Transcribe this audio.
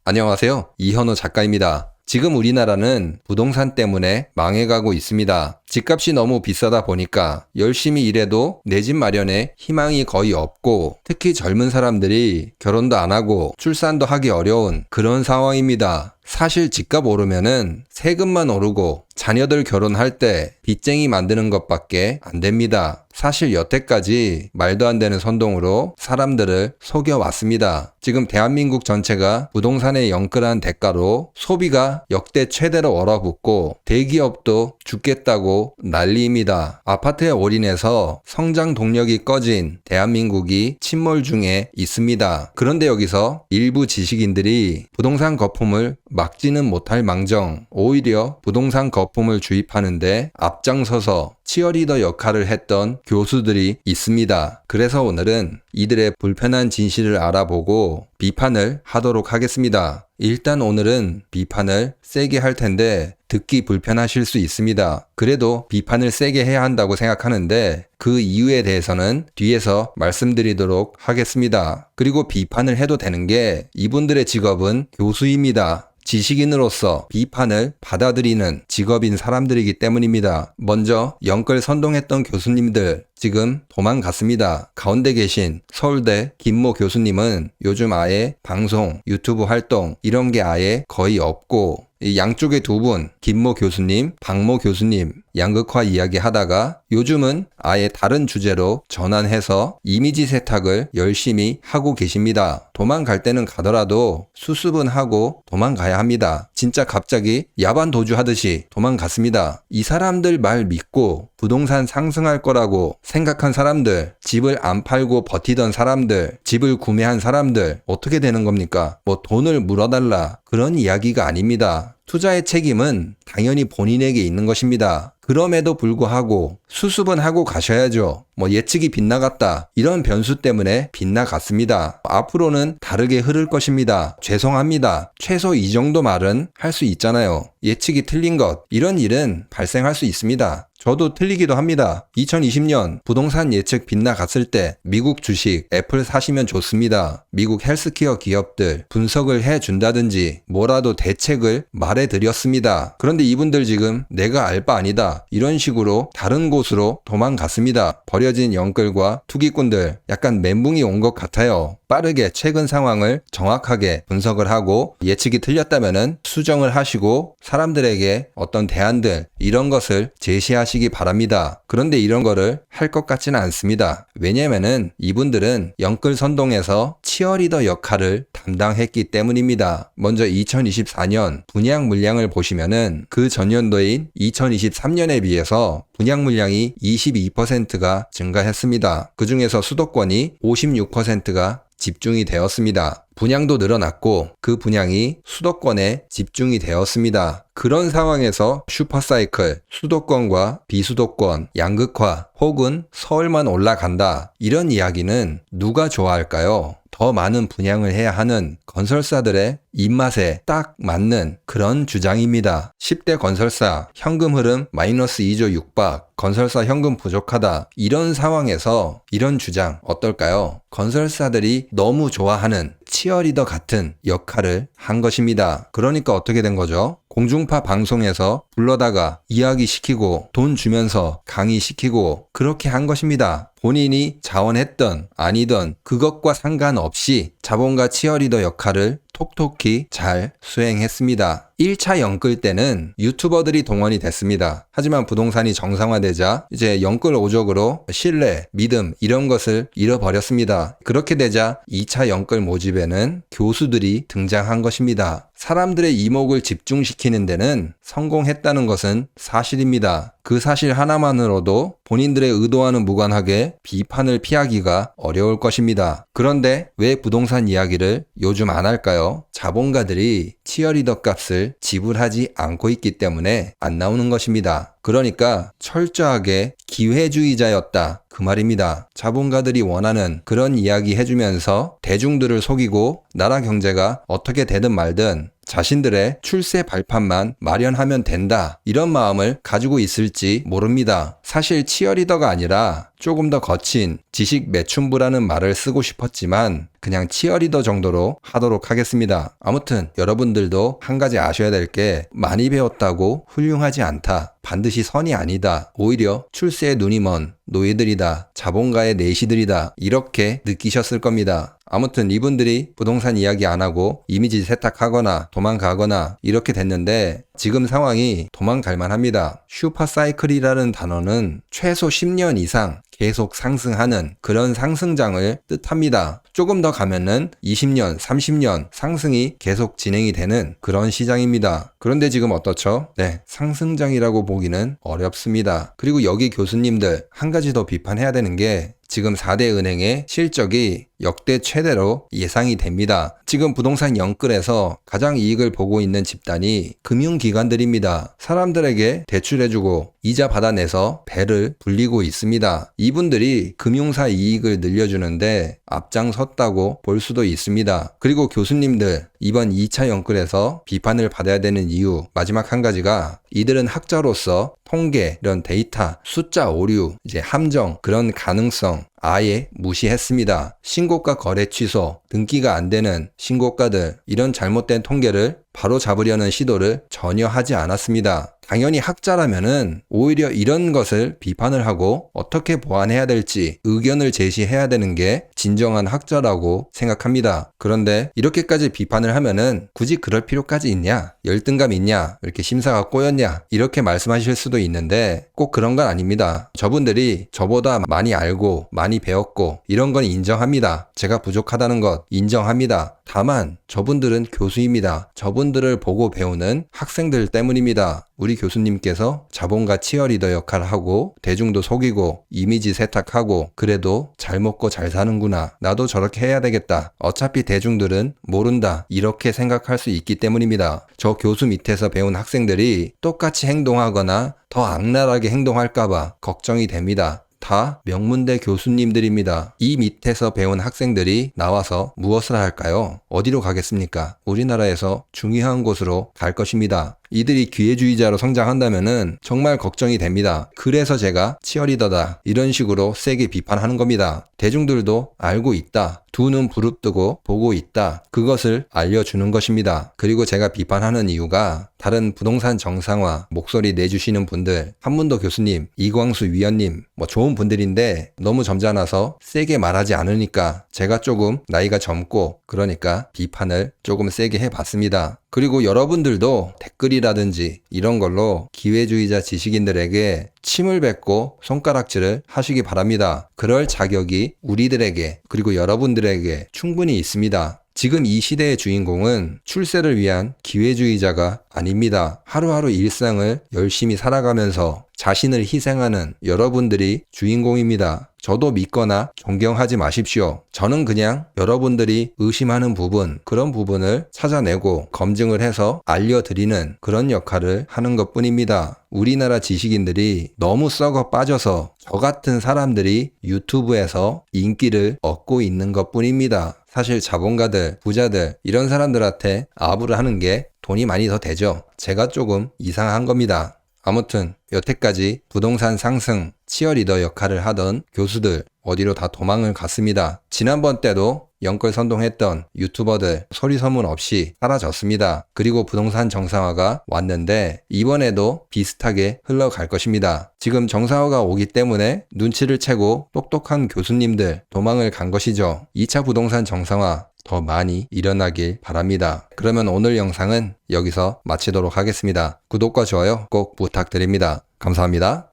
안녕하세요. 이현우 작가입니다. 지금 우리나라는 부동산 때문에 망해가고 있습니다. 집값이 너무 비싸다 보니까 열심히 일해도 내 집 마련에 희망이 거의 없고, 특히 젊은 사람들이 결혼도 안 하고 출산도 하기 어려운 그런 상황입니다. 사실 집값 오르면은 세금만 오르고 자녀들 결혼할 때 빚쟁이 만드는 것밖에 안 됩니다. 사실 여태까지 말도 안 되는 선동으로 사람들을 속여왔습니다. 지금 대한민국 전체가 부동산에 연끌한 대가로 소비가 역대 최대로 얼어붙고 대기업도 죽겠다고 난리입니다. 아파트에 올인해서 성장 동력이 꺼진 대한민국이 침몰 중에 있습니다. 그런데 여기서 일부 지식인들이 부동산 거품을 막지는 못할 망정 오히려 부동산 거품을 주입하는데 앞장서서 치어리더 역할을 했던 교수들이 있습니다. 그래서 오늘은 이들의 불편한 진실을 알아보고 비판을 하도록 하겠습니다. 일단 오늘은 비판을 세게 할 텐데 듣기 불편하실 수 있습니다. 그래도 비판을 세게 해야 한다고 생각하는데 그 이유에 대해서는 뒤에서 말씀드리도록 하겠습니다. 그리고 비판을 해도 되는 게 이분들의 직업은 교수입니다. 지식인으로서 비판을 받아들이는 직업인 사람들이기 때문입니다. 먼저 연끌 선동했던 교수님들 지금 도망갔습니다. 가운데 계신 서울대 김모 교수님은 요즘 아예 방송, 유튜브 활동 이런 게 아예 거의 없고, 이 양쪽의 두 분, 김모 교수님, 박모 교수님 양극화 이야기 하다가 요즘은 아예 다른 주제로 전환해서 이미지 세탁을 열심히 하고 계십니다. 도망갈 때는 가더라도 수습은 하고 도망가야 합니다. 진짜 갑자기 야반 도주하듯이 도망갔습니다. 이 사람들 말 믿고 부동산 상승할 거라고 생각한 사람들, 집을 안 팔고 버티던 사람들, 집을 구매한 사람들 어떻게 되는 겁니까? 뭐 돈을 물어달라 그런 이야기가 아닙니다. 투자의 책임은 당연히 본인에게 있는 것입니다. 그럼에도 불구하고 수습은 하고 가셔야죠. 뭐 예측이 빗나갔다 이런 변수 때문에 빗나갔습니다. 앞으로는 다르게 흐를 것입니다. 죄송합니다. 최소 이 정도 말은 할 수 있잖아요. 예측이 틀린 것 이런 일은 발생할 수 있습니다. 저도 틀리기도 합니다. 2020년 부동산 예측 빗나갔을 때 미국 주식 애플 사시면 좋습니다. 미국 헬스케어 기업들 분석을 해준다든지 뭐라도 대책을 말해드렸습니다. 그런데 이분들 지금 내가 알 바 아니다 이런 식으로 다른 곳으로 도망갔습니다. 버려진 연끌과 투기꾼들 약간 멘붕이 온 것 같아요. 빠르게 최근 상황을 정확하게 분석을 하고 예측이 틀렸다면은 수정을 하시고 사람들에게 어떤 대안들 이런 것을 제시하시기 바랍니다. 그런데 이런 거를 할 것 같지는 않습니다. 왜냐면은 이분들은 연끌 선동에서 치어리더 역할을 담당했기 때문입니다. 먼저 2024년 분양 물량을 보시면은 그 전년도인 2023년에 비해서 분양 물량이 22%가 증가했습니다. 그 중에서 수도권이 56%가 집중이 되었습니다. 분양도 늘어났고 그 분양이 수도권에 집중이 되었습니다. 그런 상황에서 슈퍼사이클, 수도권과 비수도권, 양극화 혹은 서울만 올라간다 이런 이야기는 누가 좋아할까요? 더 많은 분양을 해야 하는 건설사들의 입맛에 딱 맞는 그런 주장입니다. 10대 건설사 현금 흐름 마이너스 2조 6박, 건설사 현금 부족하다 이런 상황에서 이런 주장 어떨까요? 건설사들이 너무 좋아하는 치어리더 같은 역할을 한 것입니다. 그러니까 어떻게 된 거죠? 공중파 방송에서 불러다가 이야기시키고 돈 주면서 강의시키고 그렇게 한 것입니다. 본인이 자원했던 아니던 그것과 상관없이 자본가 치어리더 역할을 톡톡히 잘 수행했습니다. 1차 연끌 때는 유튜버들이 동원이 됐습니다. 하지만 부동산이 정상화되자 이제 연끌 오적으로 신뢰, 믿음 이런 것을 잃어버렸습니다. 그렇게 되자 2차 연끌 모집에는 교수들이 등장한 것입니다. 사람들의 이목을 집중시키는 데는 성공했다는 것은 사실입니다. 그 사실 하나만으로도 본인들의 의도와는 무관하게 비판을 피하기가 어려울 것입니다. 그런데 왜 부동산 이야기를 요즘 안 할까요? 자본가들이 치어리더 값을 지불하지 않고 있기 때문에 안 나오는 것입니다. 그러니까 철저하게 기회주의자였다 그 말입니다. 자본가들이 원하는 그런 이야기 해주면서 대중들을 속이고 나라 경제가 어떻게 되든 말든 자신들의 출세 발판만 마련하면 된다, 이런 마음을 가지고 있을지 모릅니다. 사실 치어리더가 아니라 조금 더 거친 지식 매춘부라는 말을 쓰고 싶었지만 그냥 치어리더 정도로 하도록 하겠습니다. 아무튼 여러분들도 한 가지 아셔야 될 게, 많이 배웠다고 훌륭하지 않다, 반드시 선이 아니다, 오히려 출세에 눈이 먼 노예들이다, 자본가의 내시들이다, 이렇게 느끼셨을 겁니다. 아무튼 이분들이 부동산 이야기 안 하고 이미지 세탁하거나 도망가거나 이렇게 됐는데, 지금 상황이 도망갈 만합니다. 슈퍼사이클이라는 단어는 최소 10년 이상 계속 상승하는 그런 상승장을 뜻합니다. 조금 더 가면은 20년, 30년 상승이 계속 진행이 되는 그런 시장입니다. 그런데 지금 어떻죠? 네, 상승장이라고 보기는 어렵습니다. 그리고 여기 교수님들 한 가지 더 비판해야 되는 게, 지금 4대 은행의 실적이 역대 최대로 예상이 됩니다. 지금 부동산 영끌에서 가장 이익을 보고 있는 집단이 금융기관들입니다. 사람들에게 대출해주고 이자 받아내서 배를 불리고 있습니다. 이분들이 금융사 이익을 늘려주는데 앞장섰다고 볼 수도 있습니다. 그리고 교수님들 이번 2차 영끌에서 비판을 받아야 되는 이유 마지막 한 가지가, 이들은 학자로서 통계, 이런 데이터, 숫자 오류, 함정, 그런 가능성 아예 무시했습니다. 신고가 거래 취소, 등기가 안 되는 신고가들, 이런 잘못된 통계를 바로 잡으려는 시도를 전혀 하지 않았습니다. 당연히 학자라면은 오히려 이런 것을 비판을 하고 어떻게 보완해야 될지 의견을 제시해야 되는 게 진정한 학자라고 생각합니다. 그런데 이렇게까지 비판을 하면은 굳이 그럴 필요까지 있냐? 열등감 있냐? 이렇게 심사가 꼬였냐? 이렇게 말씀하실 수도 있는데 꼭 그런 건 아닙니다. 저분들이 저보다 많이 알고 많이 배웠고 이런 건 인정합니다. 제가 부족하다는 것 인정합니다. 다만 저분들은 교수입니다. 저분들을 보고 배우는 학생들 때문입니다. 우리 교수님께서 자본가 치어리더 역할을 하고 대중도 속이고 이미지 세탁하고 그래도 잘 먹고 잘 사는구나, 나도 저렇게 해야 되겠다, 어차피 대중들은 모른다, 이렇게 생각할 수 있기 때문입니다. 저 교수 밑에서 배운 학생들이 똑같이 행동하거나 더 악랄하게 행동할까봐 걱정이 됩니다. 다 명문대 교수님들입니다. 이 밑에서 배운 학생들이 나와서 무엇을 할까요? 어디로 가겠습니까? 우리나라에서 중요한 곳으로 갈 것입니다. 이들이 기회주의자로 성장한다면은 정말 걱정이 됩니다. 그래서 제가 치어리더다, 이런 식으로 세게 비판하는 겁니다. 대중들도 알고 있다, 두 눈 부릅뜨고 보고 있다, 그것을 알려주는 것입니다. 그리고 제가 비판하는 이유가, 다른 부동산 정상화 목소리 내주시는 분들, 한문도 교수님, 이광수 위원님, 좋은 분들인데 너무 점잖아서 세게 말하지 않으니까 제가 조금 나이가 젊고 그러니까 비판을 조금 세게 해봤습니다. 그리고 여러분들도 댓글이라든지 이런 걸로 기회주의자 지식인들에게 침을 뱉고 손가락질을 하시기 바랍니다. 그럴 자격이 우리들에게 그리고 여러분들에게 충분히 있습니다. 지금 이 시대의 주인공은 출세를 위한 기회주의자가 아닙니다. 하루하루 일상을 열심히 살아가면서 자신을 희생하는 여러분들이 주인공입니다. 저도 믿거나 존경하지 마십시오. 저는 그냥 여러분들이 의심하는 부분, 그런 부분을 찾아내고 검증을 해서 알려드리는 그런 역할을 하는 것뿐입니다. 우리나라 지식인들이 너무 썩어 빠져서 저 같은 사람들이 유튜브에서 인기를 얻고 있는 것뿐입니다. 사실 자본가들, 부자들, 이런 사람들한테 아부를 하는 게 돈이 많이 더 되죠. 제가 조금 이상한 겁니다. 아무튼 여태까지 부동산 상승 치어리더 역할을 하던 교수들 어디로 다 도망을 갔습니다. 지난번 때도 영끌 선동했던 유튜버들 소리 소문 없이 사라졌습니다. 그리고 부동산 정상화가 왔는데 이번에도 비슷하게 흘러갈 것입니다. 지금 정상화가 오기 때문에 눈치를 채고 똑똑한 교수님들 도망을 간 것이죠. 2차 부동산 정상화 더 많이 일어나길 바랍니다. 그러면 오늘 영상은 여기서 마치도록 하겠습니다. 구독과 좋아요 꼭 부탁드립니다. 감사합니다.